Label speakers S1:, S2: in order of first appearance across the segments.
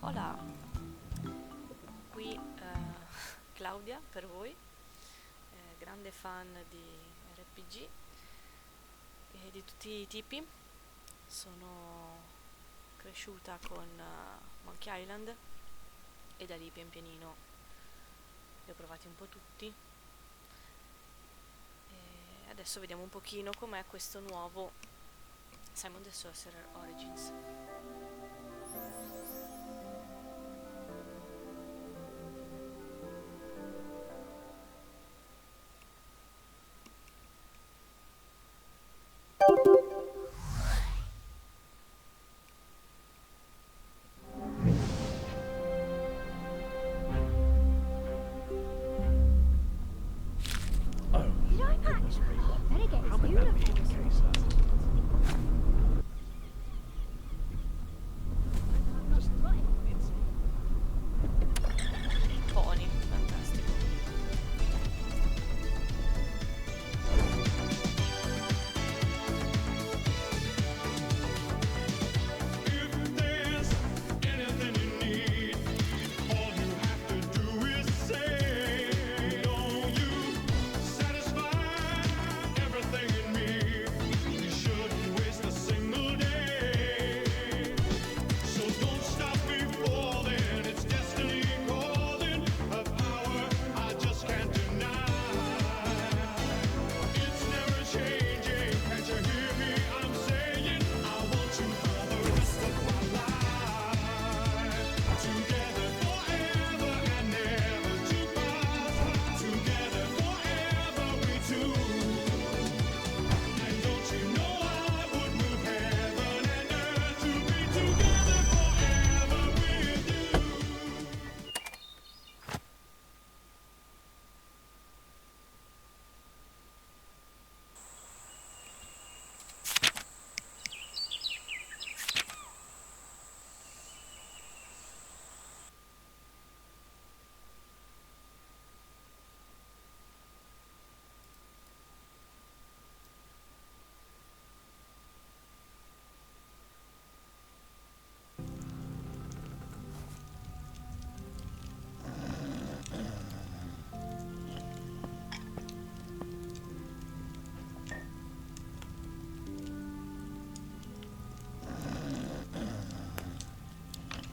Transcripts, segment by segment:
S1: Hola, qui Claudia per voi, grande fan di RPG e di tutti i tipi. Sono cresciuta con Monkey Island e da lì pian pianino li ho provati un po' tutti e adesso vediamo un pochino com'è questo nuovo Simon the Sorcerer Origins. Pony, fantastico.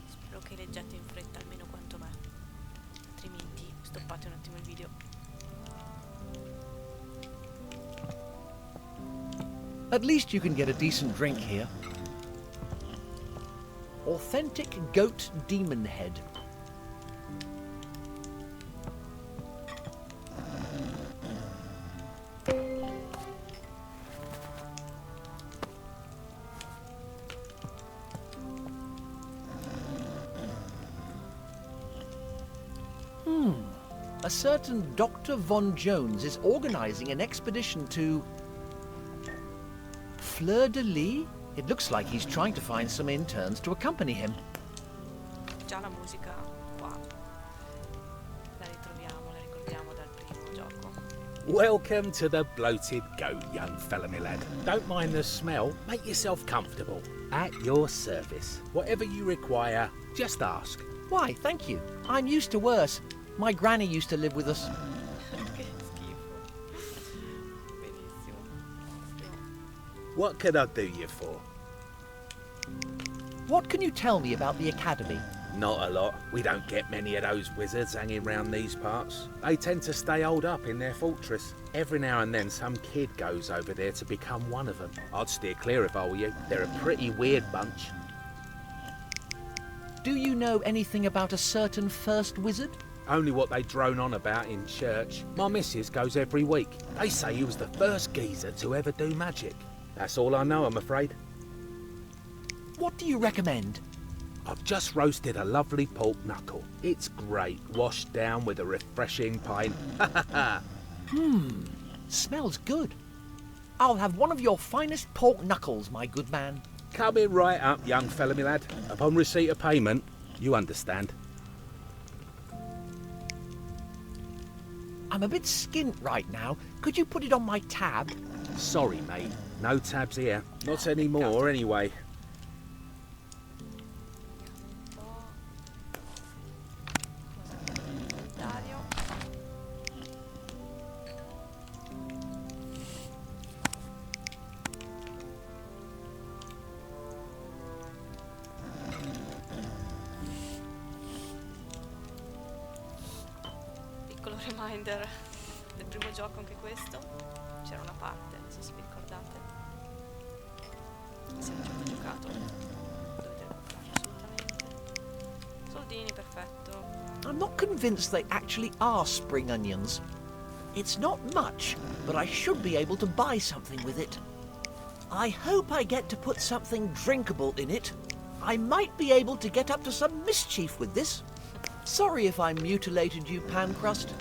S1: Spero che leggiate in fretta almeno quanto me, altrimenti stoppate un attimo il video.
S2: At least you can get a decent drink here. Authentic goat demon head. A certain Dr. Von Jones is organizing an expedition to Fleur-de-Lis? It looks like he's trying to find some interns to accompany him.
S1: Già la musica qua la ricordiamo dal primo gioco.
S3: Welcome to the Bloated Goat, young fella, my lad. Don't mind the smell, make yourself comfortable. At your service. Whatever you require, just ask.
S2: Why, thank you. I'm used to worse. My granny used to live with us.
S1: Che schifo. Benissimo.
S3: What can I do you for?
S2: What can you tell me about the academy?
S3: Not a lot. We don't get many of those wizards hanging round these parts. They tend to stay holed up in their fortress. Every now and then some kid goes over there to become one of them. I'd steer clear if I were you. They're a pretty weird bunch.
S2: Do you know anything about a certain first wizard?
S3: Only what they drone on about in church. My missus goes every week. They say he was the first geezer to ever do magic. That's all I know, I'm afraid.
S2: What do you recommend?
S3: I've just roasted a lovely pork knuckle. It's great, washed down with a refreshing pint. Ha ha ha!
S2: Smells good. I'll have one of your finest pork knuckles, my good man.
S3: Coming right up, young fella, my lad. Upon receipt of payment, you understand.
S2: I'm a bit skint right now. Could you put it on my tab?
S3: Sorry, mate. No tabs here. Not anymore, anyway.
S1: reminder del primo gioco anche questo. C'era una parte, non so se vi ricordate. Se non ci avete giocato, dovete recuperarlo assolutamente. Soldini, perfetto.
S2: I'm not convinced they actually are spring onions. It's not much, but I should be able to buy something with it. I hope I get to put something drinkable in it. I might be able to get up to some mischief with this. Sorry if I mutilated you, Pancrust.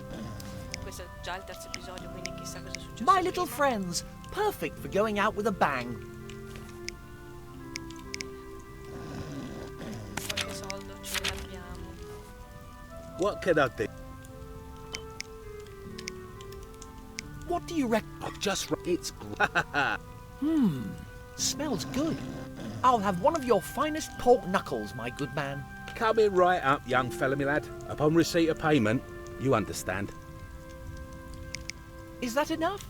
S1: Questo è già il terzo episodio, quindi chissà cosa è successo
S2: My little
S1: prima.
S2: friends, perfect for going out with a bang.
S1: Qualche soldo ce l'abbiamo.
S3: What can I do?
S2: What do you reckon?
S3: I've just... It's...
S2: Smells good. I'll have one of your finest pork knuckles, my good man.
S3: Coming right up, young fella, me lad. Upon receipt of payment, you understand.
S2: Is that enough?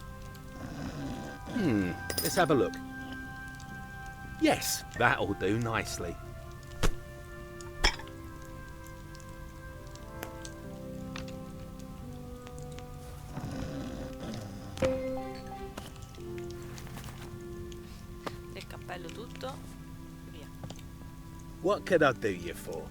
S3: Let's have a look. Yes, that'll do nicely.
S1: Del cappello tutto, via.
S3: What can I do you for?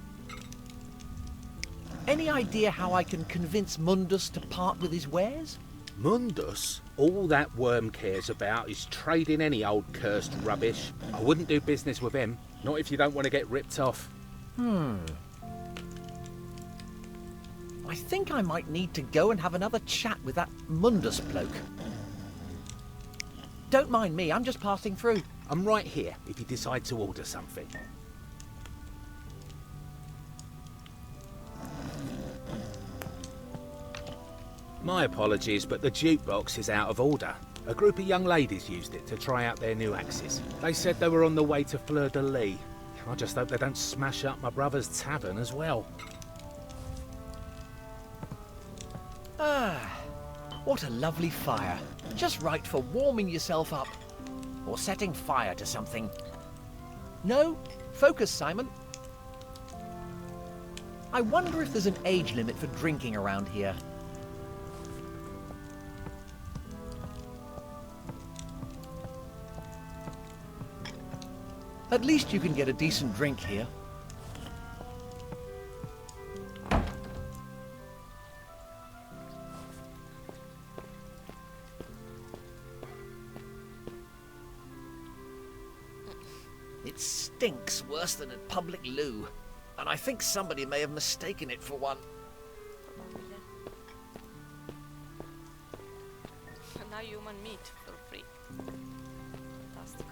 S2: Any idea how I can convince Mundus to part with his wares?
S3: Mundus? All that worm cares about is trading any old cursed rubbish. I wouldn't do business with him, not if you don't want to get ripped off.
S2: I think I might need to go and have another chat with that Mundus bloke. Don't mind me, I'm just passing through.
S3: I'm right here if you decide to order something. My apologies, but the jukebox is out of order. A group of young ladies used it to try out their new axes. They said they were on the way to Fleur-de-Lis. I just hope they don't smash up my brother's tavern as well.
S2: What a lovely fire. Just right for warming yourself up. Or setting fire to something. No? Focus, Simon. I wonder if there's an age limit for drinking around here. At least you can get a decent drink here. It stinks worse than a public loo, and I think somebody may have mistaken it for one.
S1: Probabile. Now human meat for free. Fantastico.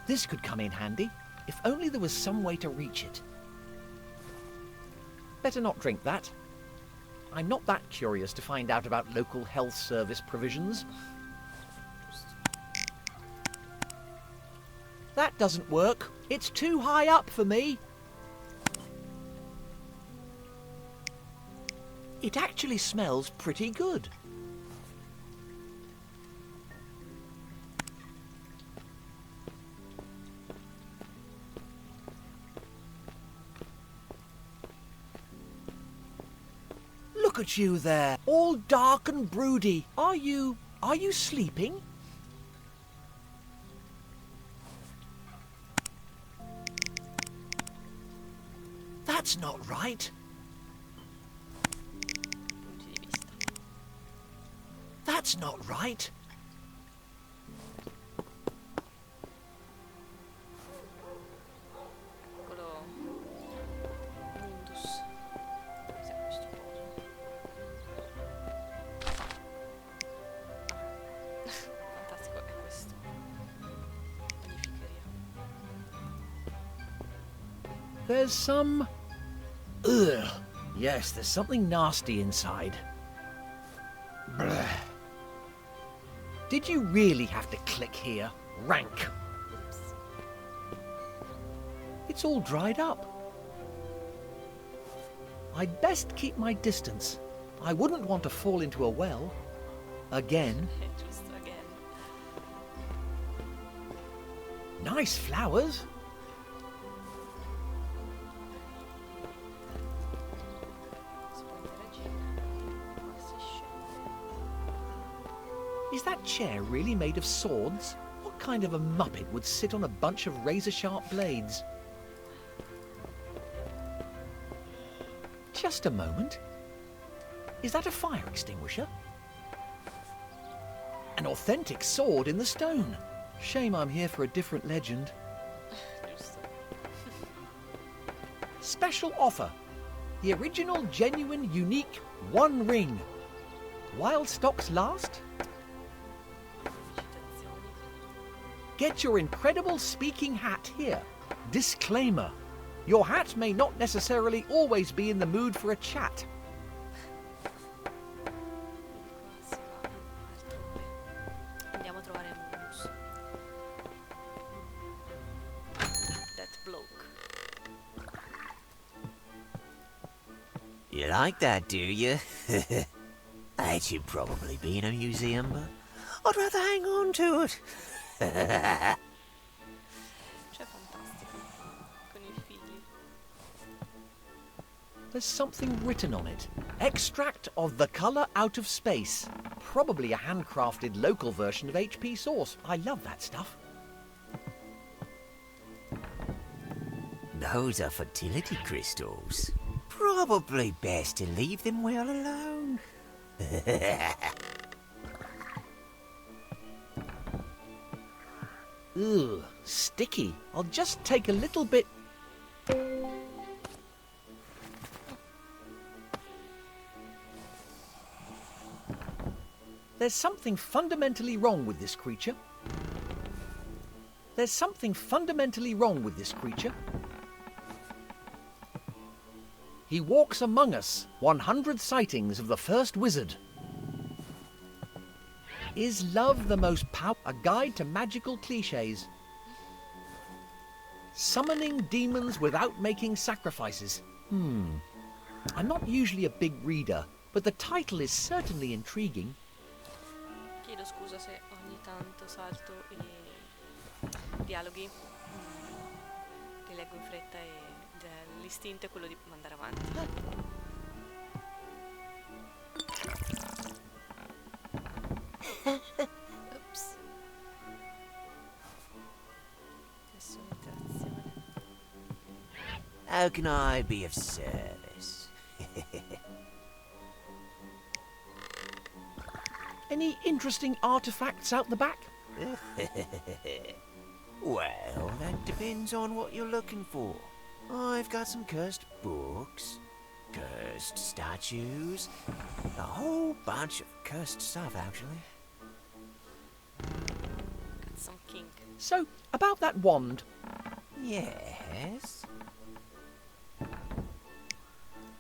S2: This could come in handy, if only there was some way to reach it. Better not drink that. I'm not that curious to find out about local health service provisions. That doesn't work. It's too high up for me. It actually smells pretty good. Look at you there, all dark and broody. Are you sleeping? That's not right.
S1: Punti di vista.
S2: That's not right.
S1: Piccolo Mundus. Cos'è questo coso? Fantastico è questo. Magnificheria.
S2: There's some... Ugh. Yes, there's something nasty inside. Blech. Did you really have to click here? Rank.
S1: Oops.
S2: It's all dried up. I'd best keep my distance. I wouldn't want to fall into a well. Again.
S1: Giusto, again.
S2: Nice flowers.
S1: Si può interagire.
S2: Is that chair really made of swords? What kind of a muppet would sit on a bunch of razor-sharp blades? Just a moment. Is that a fire extinguisher? An authentic sword in the stone. Shame I'm here for a different legend.
S1: Giusto.
S2: Special offer. The original, genuine, unique one ring. While stocks last,
S1: Citazioni.
S2: get your incredible speaking hat here. Disclaimer. Your hat may not necessarily always be in the mood for a chat.
S1: Qua si va altrove. Andiamo a trovare Momus. That bloke.
S4: You like that, do you? That should probably be in a museum, but I'd rather hang on to it.
S1: Cioè fantastico. Con i figli.
S2: There's something written on it. Extract of the colour out of space. Probably a handcrafted local version of HP Source. I love that stuff.
S4: Those are fertility crystals. Probably best to leave them well alone.
S2: Ugh, sticky. I'll just take a little bit. There's something fundamentally wrong with this creature. There's something fundamentally wrong with this creature. He walks among us. 100 sightings of the first wizard. Is love the most A guide to magical cliches. Summoning demons without making sacrifices. I'm not usually a big reader, but the title is certainly intriguing.
S1: Chiedo scusa se ogni tanto salto i dialoghi. Li leggo in fretta e l'istinto è quello di mandare avanti. Ops. Nessuna interazione.
S4: How can I be of service?
S2: Any interesting artifacts out the back?
S4: Well, that depends on what you're looking for. I've got some cursed books, cursed statues, a whole bunch of cursed stuff, actually.
S1: Got some kink.
S2: So, about that wand.
S4: Yes?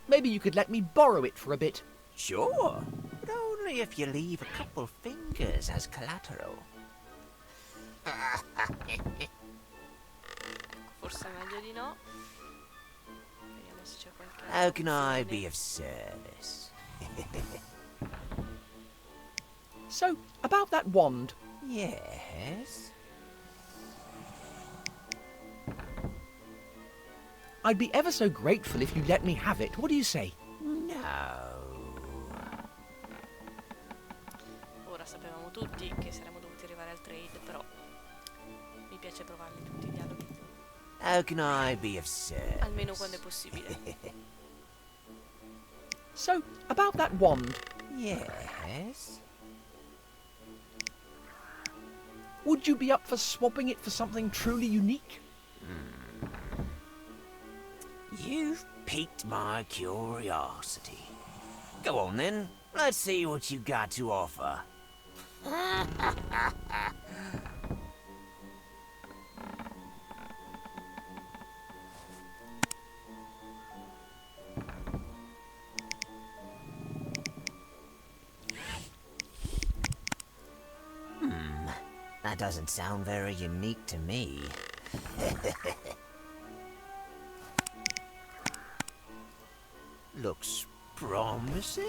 S2: Maybe you could let me borrow it for a bit.
S4: Sure, but only if you leave a couple fingers as collateral.
S1: Forse è meglio di no. Vediamo se c'è qualche
S4: How can I
S1: opzione.
S4: be of service?
S2: So, about that wand.
S4: Yes?
S2: I'd be ever so grateful if you let me have it. What do you say?
S4: No.
S1: Ora sapevamo tutti che saremmo dovuti arrivare al trade, però mi piace provarli tutti i dialoghi,
S4: How can I be of service?
S1: almeno quando è possibile.
S2: So, about that wand.
S4: Yes?
S2: Would you be up for swapping it for something truly unique?
S4: You've piqued my curiosity. Go on then, let's see what you got to offer. That doesn't sound very unique to me. Looks promising.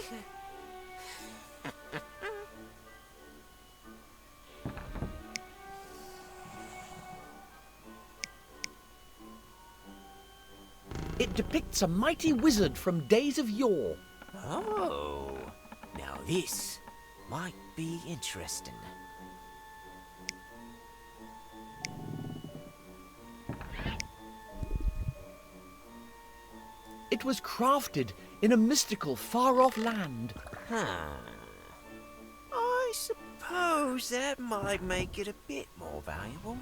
S2: It depicts a mighty wizard from days of yore.
S4: Oh, now this Might be interesting.
S2: It was crafted in a mystical, far-off land.
S4: Huh. I suppose that might make it a bit more valuable.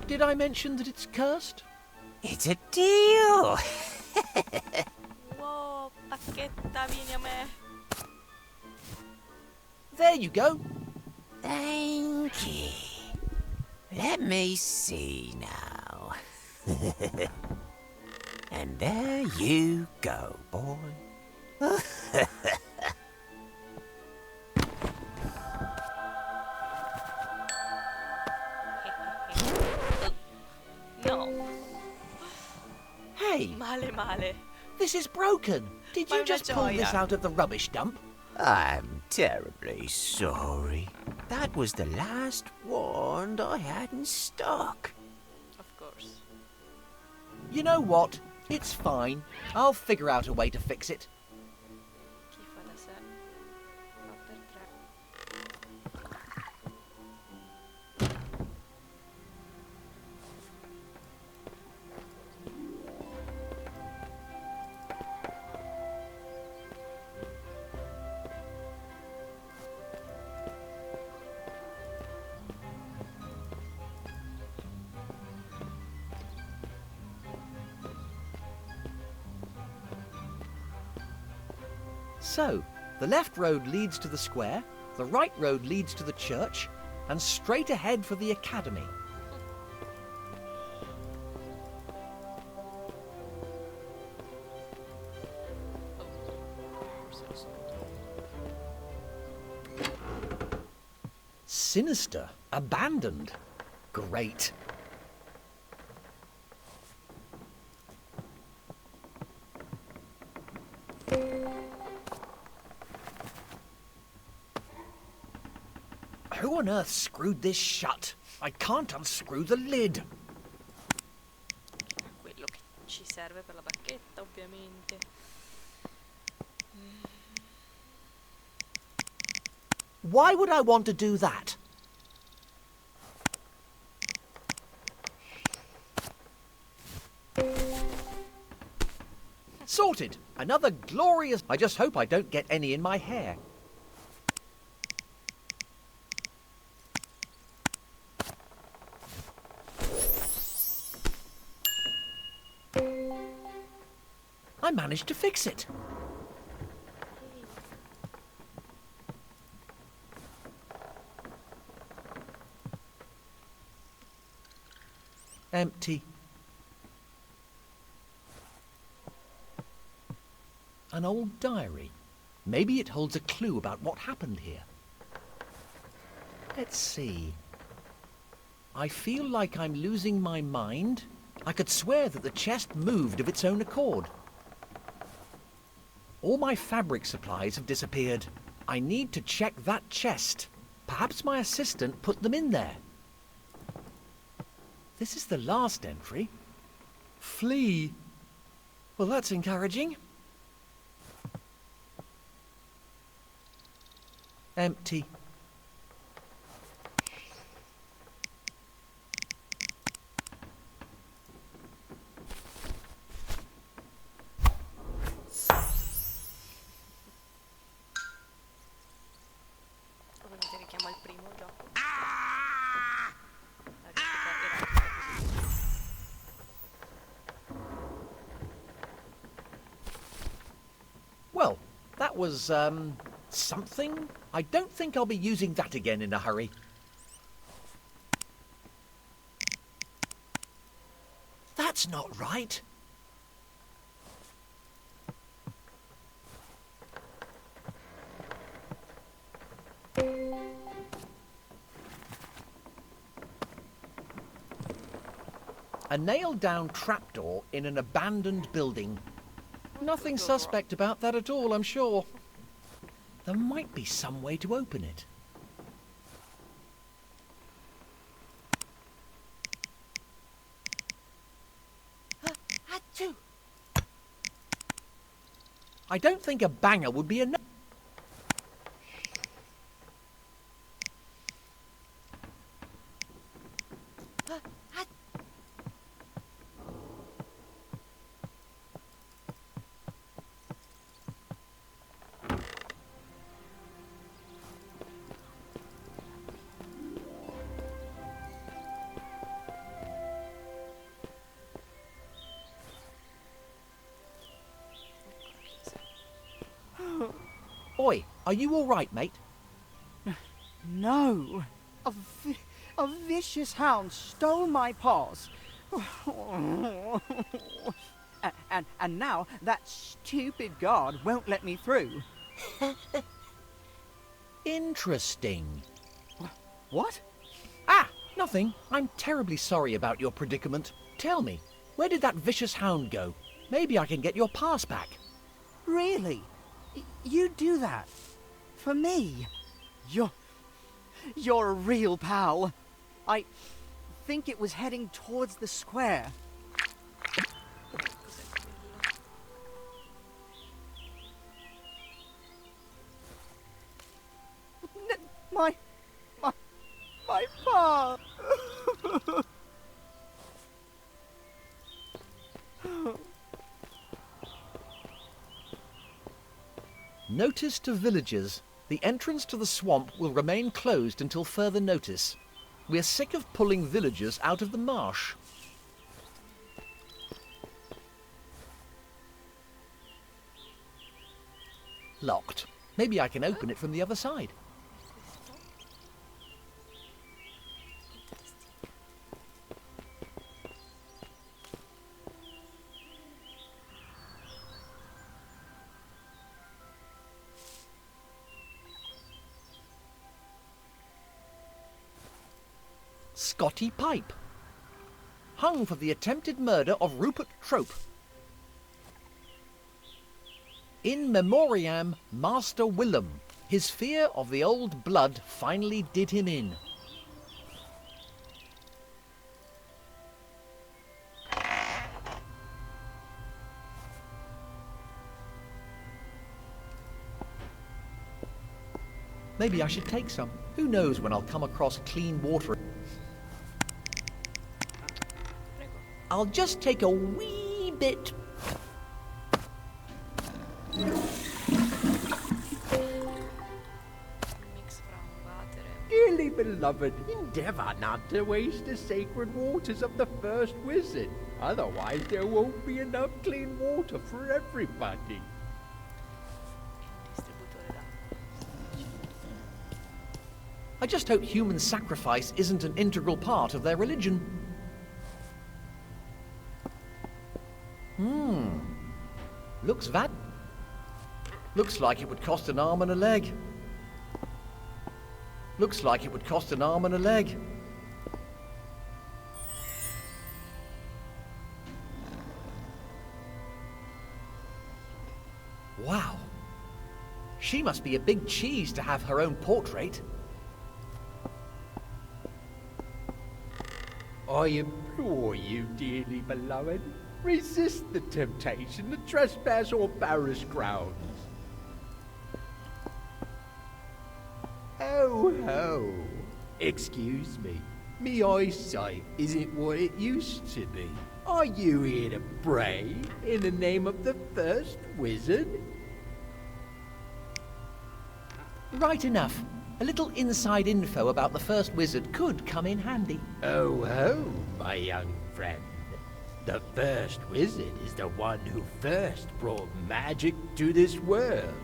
S2: Did I mention that it's cursed?
S4: It's a deal!
S1: Wow, pacchetta, vieni a me.
S2: There you go.
S4: Thank you. Let me see now. And there you go, boy.
S1: No,
S2: Hey,
S1: male.
S2: this is broken. Did
S1: Ma
S2: you
S1: una
S2: just pull this
S1: gioia.
S2: out of the rubbish dump?
S4: I'm terribly sorry. That was the last wand I had in stock.
S1: Of course.
S2: You know what? It's fine. I'll figure out a way to fix it.
S1: Chi fa da sé fa per tre.
S2: So, the left road leads to the square, the right road leads to the church, and straight ahead for the academy. Sinister, abandoned. Great. Who on earth screwed this shut? I can't unscrew the lid.
S1: Quello che ci serve per la bacchetta, ovviamente.
S2: Why would I want to do that? Sorted! Another glorious... I just hope I don't get any in my hair. I managed to fix it. Empty. An old diary. Maybe it holds a clue about what happened here. Let's see. I feel like I'm losing my mind. I could swear that the chest moved of its own accord. All my fabric supplies have disappeared. I need to check that chest. Perhaps my assistant put them in there. This is the last entry. Flee. Well, that's encouraging. Empty.
S1: Ovviamente richiamo al primo gioco. La grafica era tutta così.
S2: Well, that was, something. I don't think I'll be using that again in a hurry. That's not right. A nailed-down trapdoor in an abandoned building. Nothing suspect about that at all, I'm sure. There might be some way to open it. I don't think a banger would be enough. Oi, are you all right, mate?
S5: No. A vicious hound stole my paws. And now that stupid guard won't let me through.
S2: Interesting.
S5: What?
S2: Ah, nothing. I'm terribly sorry about your predicament. Tell me, where did that vicious hound go? Maybe I can get your pass back.
S5: Really? You do that? For me? You're a real pal. I think it was heading towards the square. My paw!
S2: Notice to villagers. The entrance to the swamp will remain closed until further notice. We're sick of pulling villagers out of the marsh. Locked. Maybe I can open it from the other side. Scotty Pipe. Hung for the attempted murder of Rupert Trope. In memoriam Master Willem. His fear of the old blood finally did him in. Maybe I should take some. Who knows when I'll come across clean water. I'll just take a wee bit.
S1: Mix from water and
S6: Dearly beloved, endeavour not to waste the sacred waters of the first wizard. Otherwise there won't be enough clean water for everybody.
S1: distributore d'acqua.
S2: I just hope human sacrifice isn't an integral part of their religion. Looks like it would cost an arm and a leg. Looks like it would cost an arm and a leg. Wow. She must be a big cheese to have her own portrait.
S6: I implore you, dearly beloved, resist the temptation to trespass on parish grounds. Oh ho! Excuse me, me eyesight isn't what it used to be. Are you here to pray in the name of the first wizard?
S2: Right enough. A little inside info about the first wizard could come in handy.
S6: Oh ho, my young friend. The first wizard is the one who first brought magic to this world.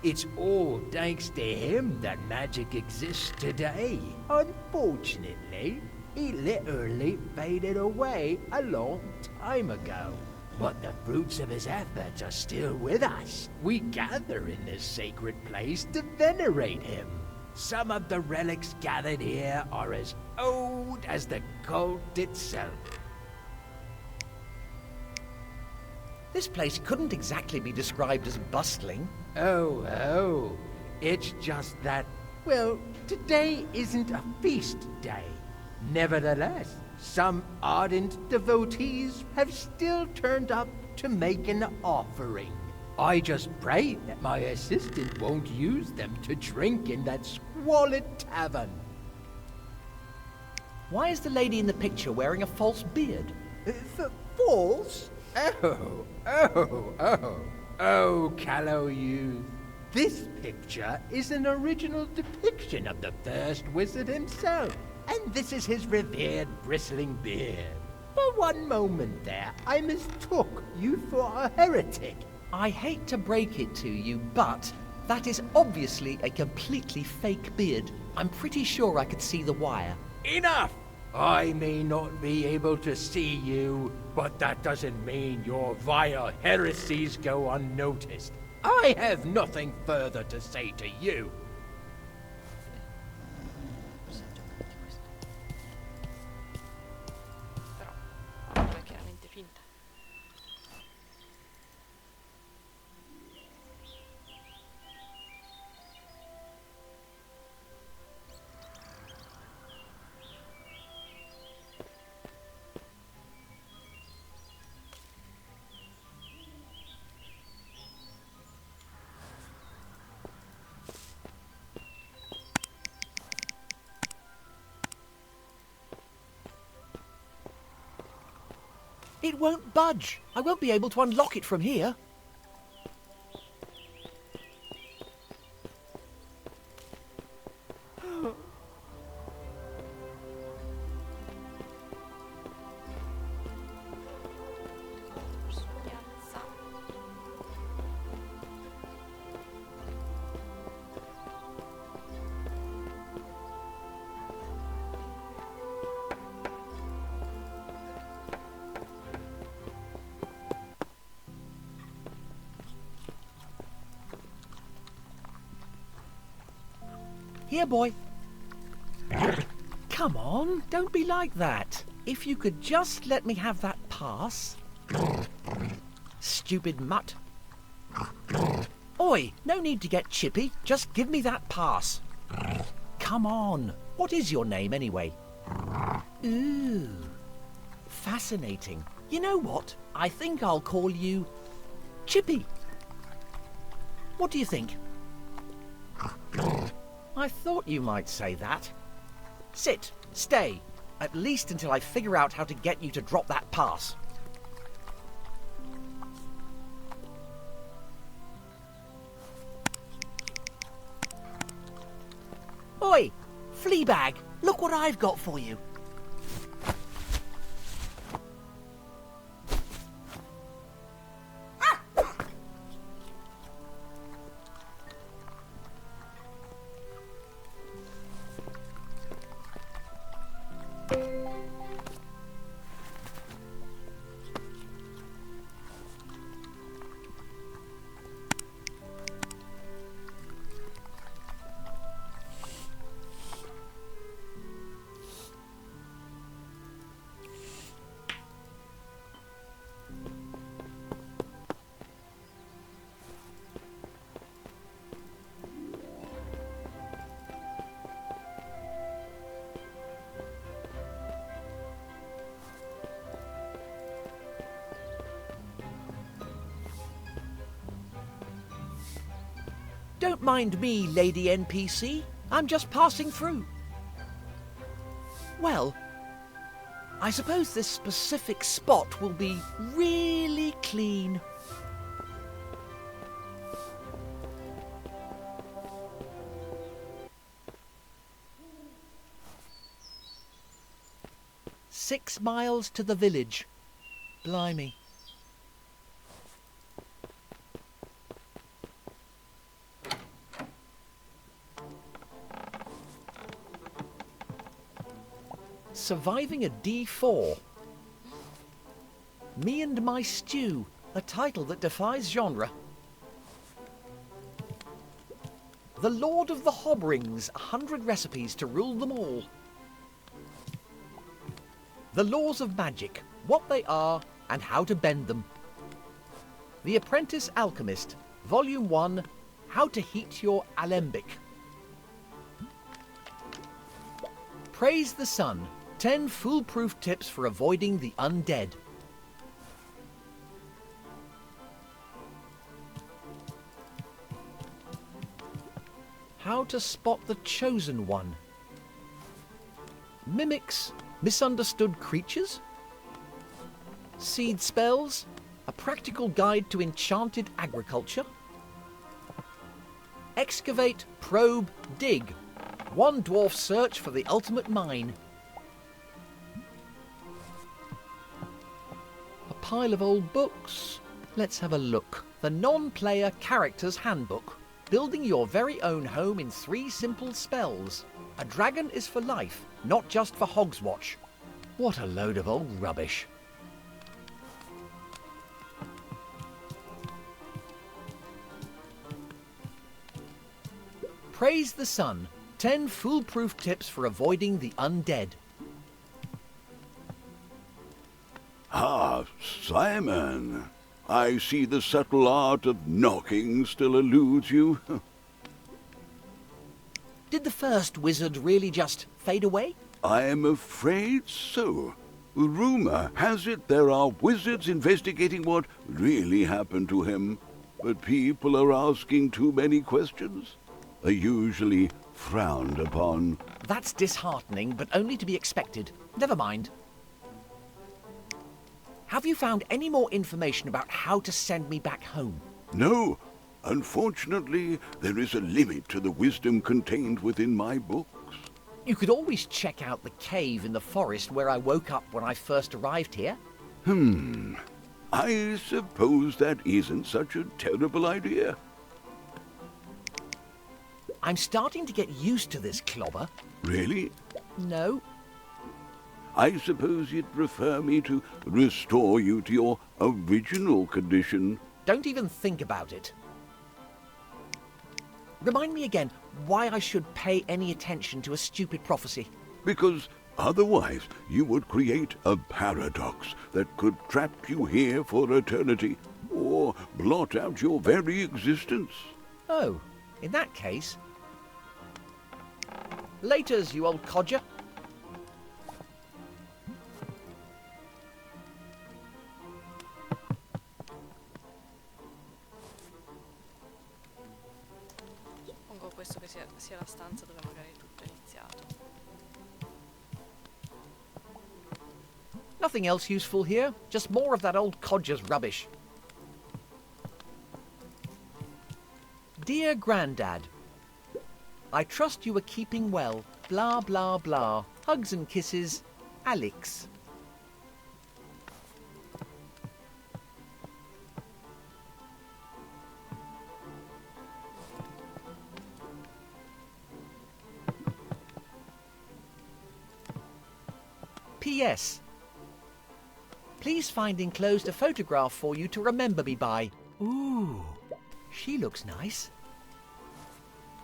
S6: It's all thanks to him that magic exists today. Unfortunately, he literally faded away a long time ago. But the fruits of his efforts are still with us. We gather in this sacred place to venerate him. Some of the relics gathered here are as old as the cult itself.
S2: This place couldn't exactly be described as bustling.
S6: Oh, it's just that, well, today isn't a feast day. Nevertheless, some ardent devotees have still turned up to make an offering. I just pray that my assistant won't use them to drink in that squalid tavern.
S2: Why is the lady in the picture wearing a false beard?
S6: False? Oh, callow youth. This picture is an original depiction of the first wizard himself, and this is his revered bristling beard. For one moment there, I mistook you for a heretic.
S2: I hate to break it to you, but that is obviously a completely fake beard. I'm pretty sure I could see the wire.
S6: Enough! I may not be able to see you, but that doesn't mean your vile heresies go unnoticed. I have nothing further to say to you.
S1: Però è chiaramente finta.
S2: It won't budge. I won't be able to unlock it from here.
S1: Su piazza.
S2: Here, boy. Come on, don't be like that. If you could just let me have that pass. Stupid mutt. Oi, no need to get chippy. Just give me that pass. Come on. What is your name, anyway? Ooh. Fascinating. You know what? I think I'll call you Chippy. What do you think? I thought you might say that. Sit. Stay. At least until I figure out how to get you to drop that pass. Oi! Fleabag! Look what I've got for you. Don't mind me, Lady NPC. I'm just passing through. Well, I suppose this specific spot will be really clean. "6 miles to the village. Blimey. Surviving a D4. Me and My Stew, a title that defies genre. The Lord of the Hobrings, 100 recipes to rule them all. The Laws of Magic, what they are and how to bend them. The Apprentice Alchemist, Volume 1, How to Heat Your Alembic. Praise the Sun, 10 foolproof tips for avoiding the undead. How to spot the chosen one. Mimics misunderstood creatures. Seed spells. A practical guide to enchanted agriculture. Excavate, probe, dig. One dwarf search for the ultimate mine. A pile of old books. Let's have a look. The Non-Player Character's Handbook. Building your very own home in 3 simple spells. A dragon is for life, not just for Hogswatch. What a load of old rubbish. Praise the Sun. 10 foolproof tips for avoiding the undead.
S7: Ah, Simon. I see the subtle art of knocking still eludes you.
S2: Did the first wizard really just fade away?
S7: I am afraid so. Rumour has it there are wizards investigating what really happened to him. But people are asking too many questions. Are usually frowned upon.
S2: That's disheartening, but only to be expected. Never mind. Have you found any more information about how to send me back home?
S7: No, unfortunately, there is a limit to the wisdom contained within my books.
S2: You could always check out the cave in the forest where I woke up when I first arrived here.
S7: I suppose that isn't such a terrible idea.
S2: I'm starting to get used to this clobber.
S7: Really?
S2: No.
S7: I suppose you'd prefer me to restore you to your original condition.
S2: Don't even think about it. Remind me again why I should pay any attention to a stupid prophecy.
S7: Because otherwise you would create a paradox that could trap you here for eternity, or blot out your very existence.
S2: Oh, in that case... Laters, you old codger.
S1: Suppongo questo che sia la stanza dove magari tutto è iniziato.
S2: Nothing else useful here, just more of that old codger's rubbish. Dear Grandad, I trust you are keeping well. Blah, blah, blah. Hugs and kisses, Alex. P.S. Please find enclosed a photograph for you to remember me by. Ooh, she looks nice.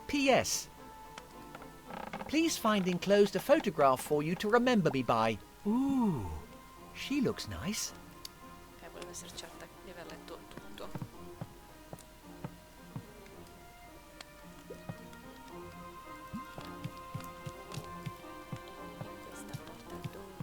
S2: P.S. Please find enclosed a photograph for you to remember me by. Ooh, she looks nice.
S1: Ok, volevo essere certa di aver letto tutto. E questa porta dove?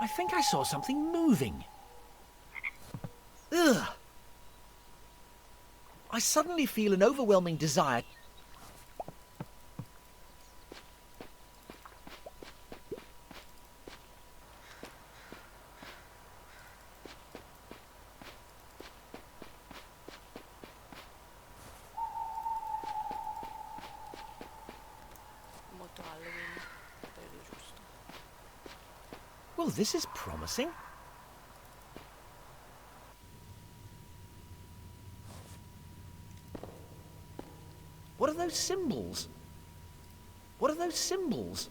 S2: I think I saw something moving. Ugh. I suddenly feel an overwhelming desire.
S1: Molto Halloween, credo giusto.
S2: Well, this is promising. What are those symbols? What are those symbols?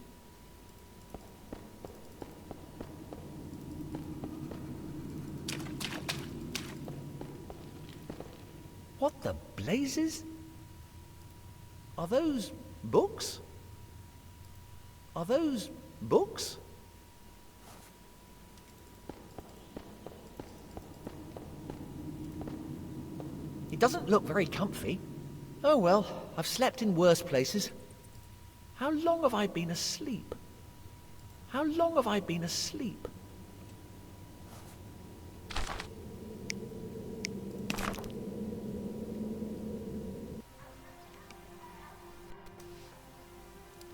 S2: What the blazes? Are those books? Are those books? It doesn't look very comfy. Oh well, I've slept in worse places. How long have I been asleep? How long have I been asleep?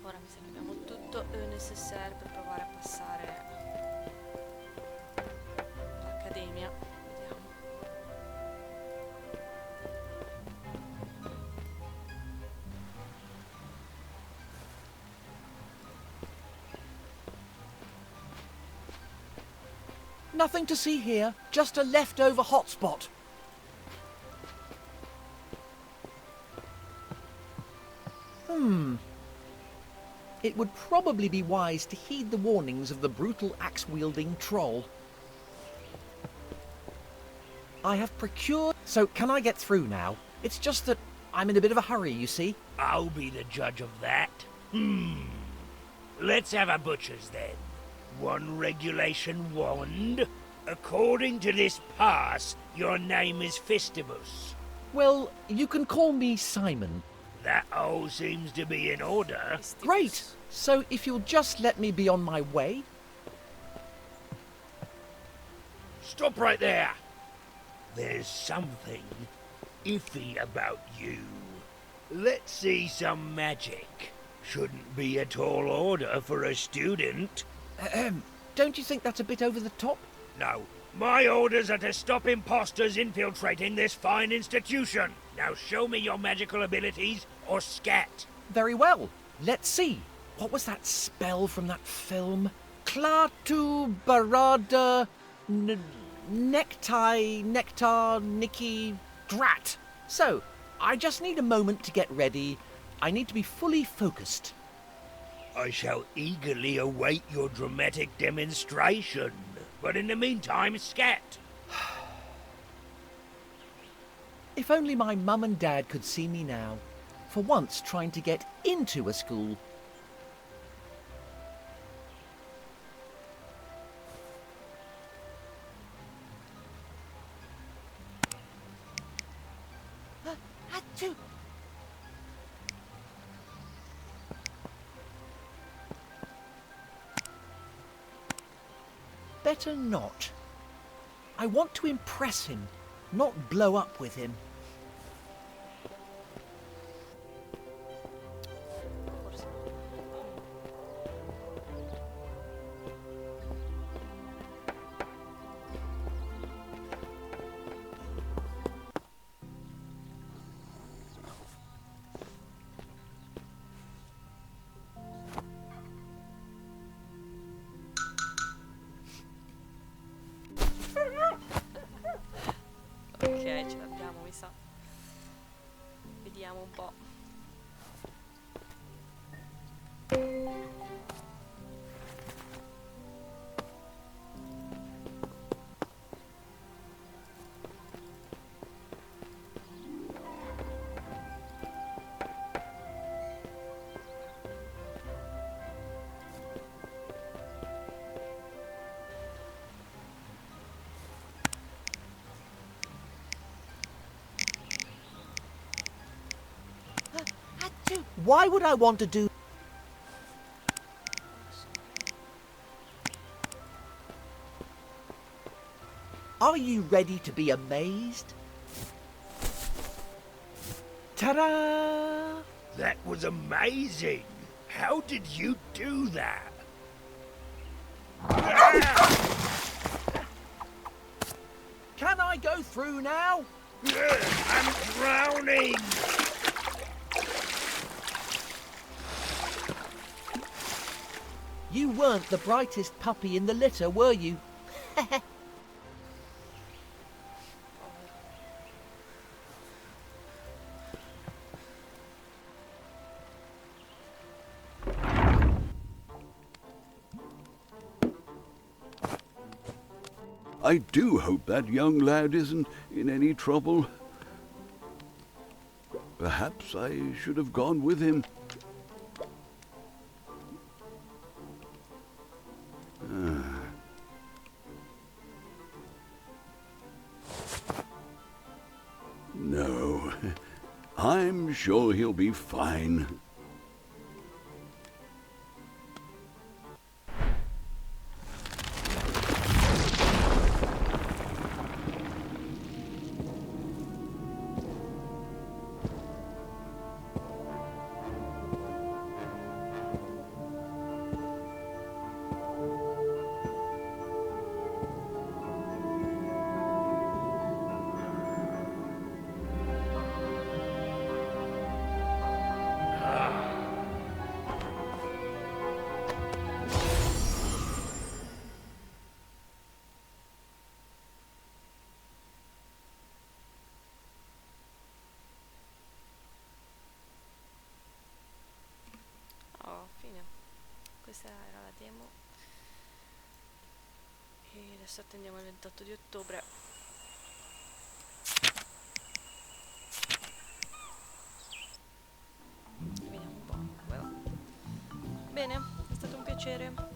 S1: Ora mi sa che abbiamo tutto il necessaire per provare a passare l'accademia. Vediamo.
S2: Nothing to see here, just a leftover hotspot. It would probably be wise to heed the warnings of the brutal axe-wielding troll. I have procured... So, can I get through now? It's just that I'm in a bit of a hurry, you see.
S6: I'll be the judge of that. Let's have a butcher's then. One regulation wand. According to this pass, your name is Fistibus.
S2: Well, you can call me Simon.
S6: That all seems to be in order.
S2: Great! So if you'll just let me be on my way...
S6: Stop right there! There's something iffy about you. Let's see some magic. Shouldn't be a tall order for a student.
S2: Don't you think that's a bit over the top?
S6: No, my orders are to stop imposters infiltrating this fine institution. Now show me your magical abilities or scat.
S2: Very well. Let's see. What was that spell from that film? Klaatu Barada Nectar Nicky Drat. So, I just need a moment to get ready. I need to be fully focused.
S6: I shall eagerly await your dramatic demonstration. But in the meantime, scat.
S2: If only my mum and dad could see me now. For once trying to get into a school. Achoo! Better not. I want to impress him, not blow up with him.
S1: Forse no. Ok, ce l'abbiamo, mi sa. Vediamo un po'.
S2: Why would I want to do... Are you ready to be amazed? Ta-da!
S6: That was amazing. How did you do that?
S2: Can I go through now?
S6: I'm drowning.
S2: You weren't the brightest puppy in the litter, were you?
S7: I do hope that young lad isn't in any trouble. Perhaps I should have gone with him. No. I'm sure he'll be fine.
S1: Oh, fine. Questa era la demo. E adesso attendiamo il 28 di ottobre. Vediamo un po' come va. Bene, è stato un piacere.